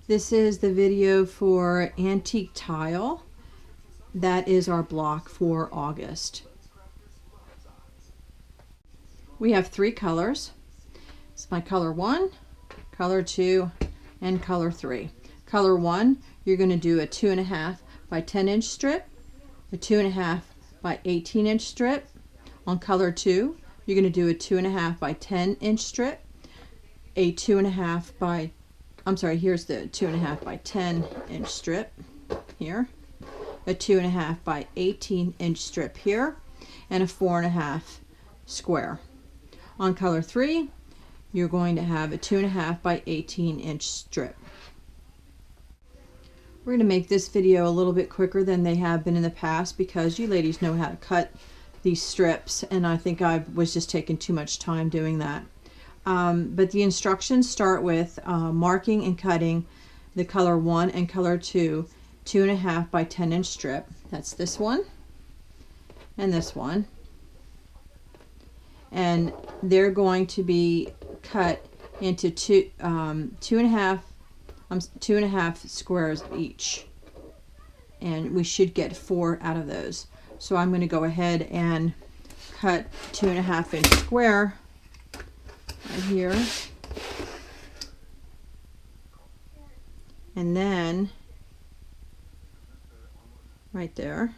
This is the video for Antique Tile. That is our block for August. We have 3 colors. It's my color 1, color 2, and color 3. Color 1, you're going to do a 2.5 by 10 inch strip, a 2.5 by 18 inch strip. On color 2, you're going to do a 2.5 by 10 inch strip, a 2.5 by, here's the 2.5 by 10 inch strip here, a 2.5 by 18 inch strip here, and a 4.5 square. On color 3, you're going to have a 2.5 by 18 inch strip. We're going to make this video a little bit quicker than they have been in the past because you ladies know how to cut these strips, and I think I was just taking too much time doing that. But the instructions start with marking and cutting the color 1 and color 2 2.5 by 10 inch strip. That's this one and this one, and they're going to be cut into 2.5 squares each, and we should get 4 out of those. So I'm going to go ahead and cut 2.5 inch square right here, and then right there,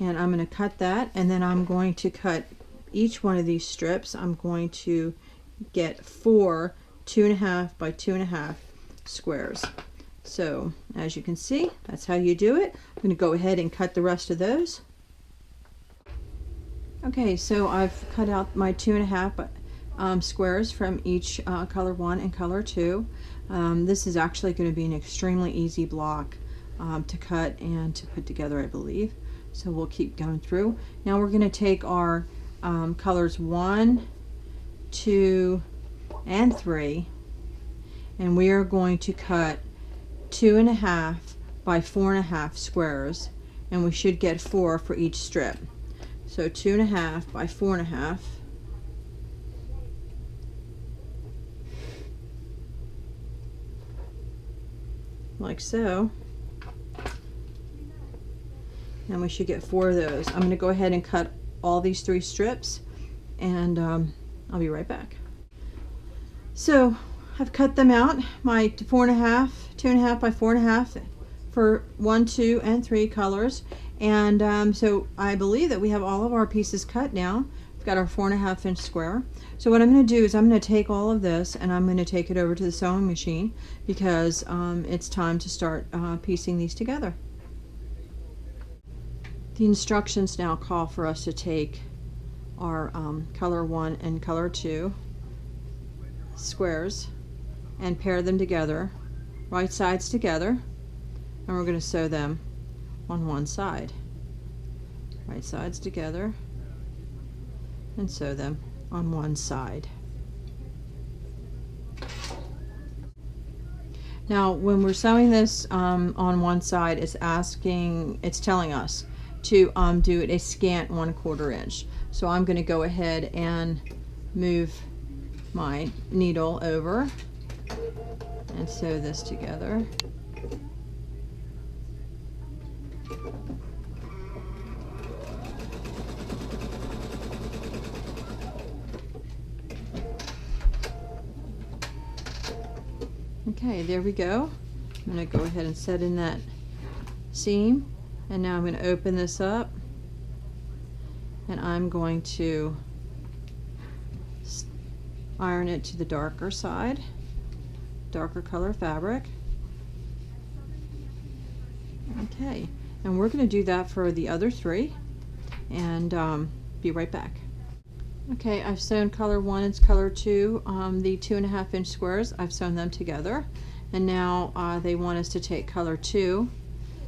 and I'm going to cut that, and then I'm going to cut each one of these strips. I'm going to get 4 2.5 by 2.5 squares. So as you can see, that's how you do it. I'm going to go ahead and cut the rest of those. Okay, so I've cut out my 2.5 squares from each color 1 and color 2. This is actually going to be an extremely easy block to cut and to put together, I believe. So we'll keep going through. Now we're going to take our colors 1, 2, and 3, and we are going to cut 2.5 by 4.5 squares, and we should get 4 for each strip. So 2.5 by 4.5, like so, and we should get 4 of those. I'm going to go ahead and cut all these 3 strips, and I'll be right back. So I've cut them out, my 4.5, 2.5 by 4.5 for 1, 2, and 3 colors, and so I believe that we have all of our pieces cut now. We've got our 4.5 inch square. So what I'm going to do is I'm going to take all of this and I'm going to take it over to the sewing machine because it's time to start piecing these together. The instructions now call for us to take our color 1 and color 2 squares and pair them together, right sides together, and we're going to sew them on one side. Right sides together and sew them on one side. Now when we're sewing this on one side, it's telling us to do it a scant 1/4 inch. So I'm going to go ahead and move my needle over and sew this together. Okay, there we go. I'm going to go ahead and set in that seam, and now I'm going to open this up, and I'm going to iron it to the darker side, darker color fabric. Okay, and we're going to do that for the other 3, and be right back. Okay, I've sewn color 1 and color 2, the 2.5 inch squares. I've sewn them together, and now they want us to take color 2,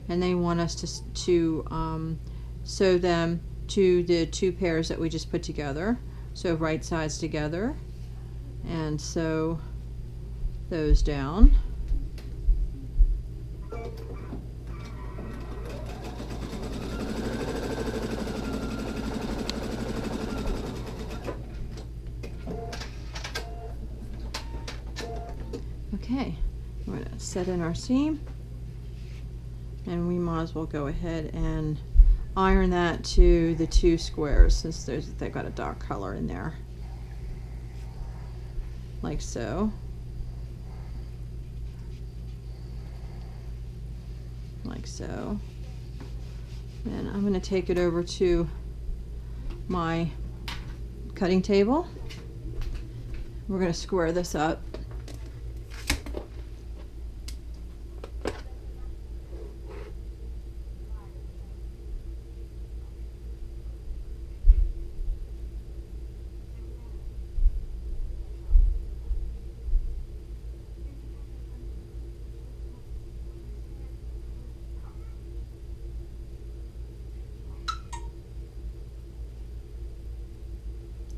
and they want us to sew them to the 2 pairs that we just put together. So right sides together, and sew those down. Okay, We're going to set in our seam, and we might as well go ahead and iron that to the 2 squares since they've got a dark color in there, like so. Like so. And I'm going to take it over to my cutting table. We're going to square this up.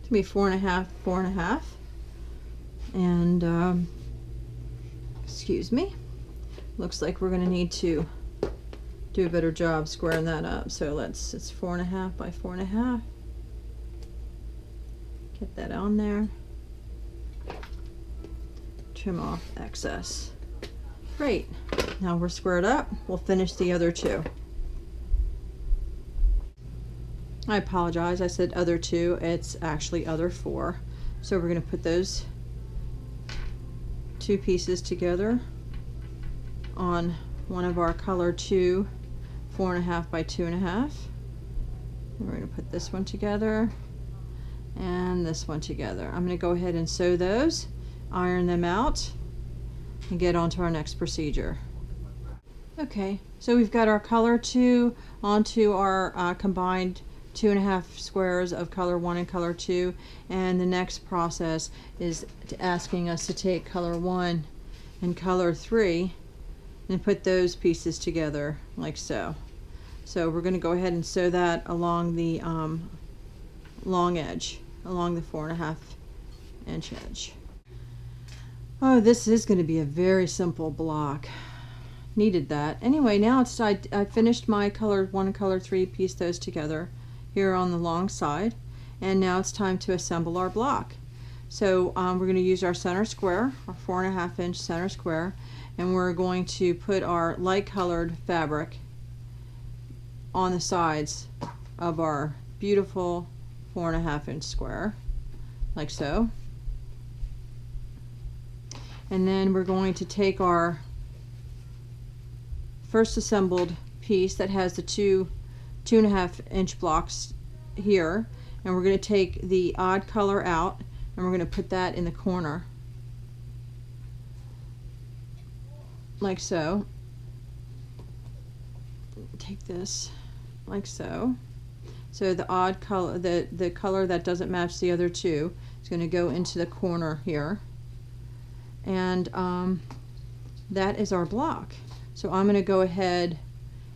To be 4.5, 4.5, and excuse me, looks like we're going to need to do a better job squaring that up. So it's 4.5 by 4.5. Get that on there. Trim off excess. Great. Now we're squared up. We'll finish the other 2. I apologize, I said other 2, it's actually other 4. So we're going to put those 2 pieces together on one of our color 2 4.5 by 2.5. We're going to put this one together and this one together. I'm going to go ahead and sew those, iron them out, and get on to our next procedure. Okay, so we've got our color 2 onto our combined 2.5 squares of color 1 and color 2, and the next process is asking us to take color 1 and color 3 and put those pieces together like so. So we're going to go ahead and sew that along the long edge, along the 4.5 inch edge. Oh, this is going to be a very simple block. Needed that. Anyway, now it's I finished my color 1 and color 3, pieced those together here on the long side, and now it's time to assemble our block. So we're going to use our center square, our 4.5 inch center square, and we're going to put our light colored fabric on the sides of our beautiful 4.5 inch square, like so. And then we're going to take our first assembled piece that has the 2.5 inch blocks here, and we're going to take the odd color out and we're going to put that in the corner like so. Take this like so. So the odd color, the color that doesn't match the other 2 is going to go into the corner here, and that is our block. So I'm going to go ahead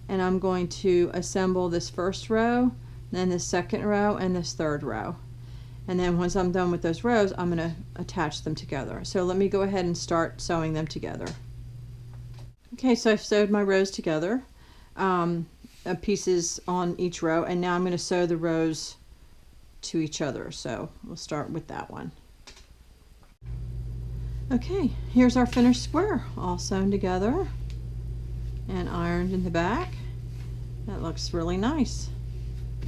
and I'm going to assemble this first row, then this second row, and this third row. And then once I'm done with those rows, I'm going to attach them together. So let me go ahead and start sewing them together. Okay, so I've sewed my rows together, pieces on each row, and now I'm going to sew the rows to each other. So we'll start with that one. Okay, here's our finished square, all sewn together and ironed in the back. That looks really nice.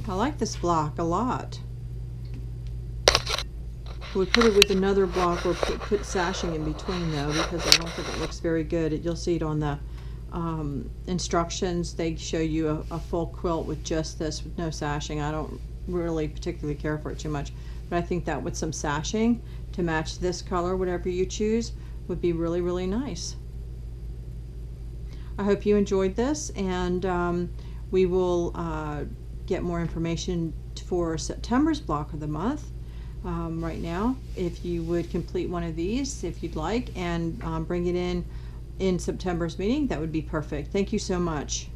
I like this block a lot. We put it with another block, or put sashing in between though, because I don't think it looks very good. You'll see it on the instructions. They show you a full quilt with just this, with no sashing. I don't really particularly care for it too much, but I think that with some sashing to match this color, whatever you choose, would be really, really nice. I hope you enjoyed this, and we will get more information for September's block of the month right now. If you would complete one of these, if you'd like, and bring it in September's meeting, that would be perfect. Thank you so much.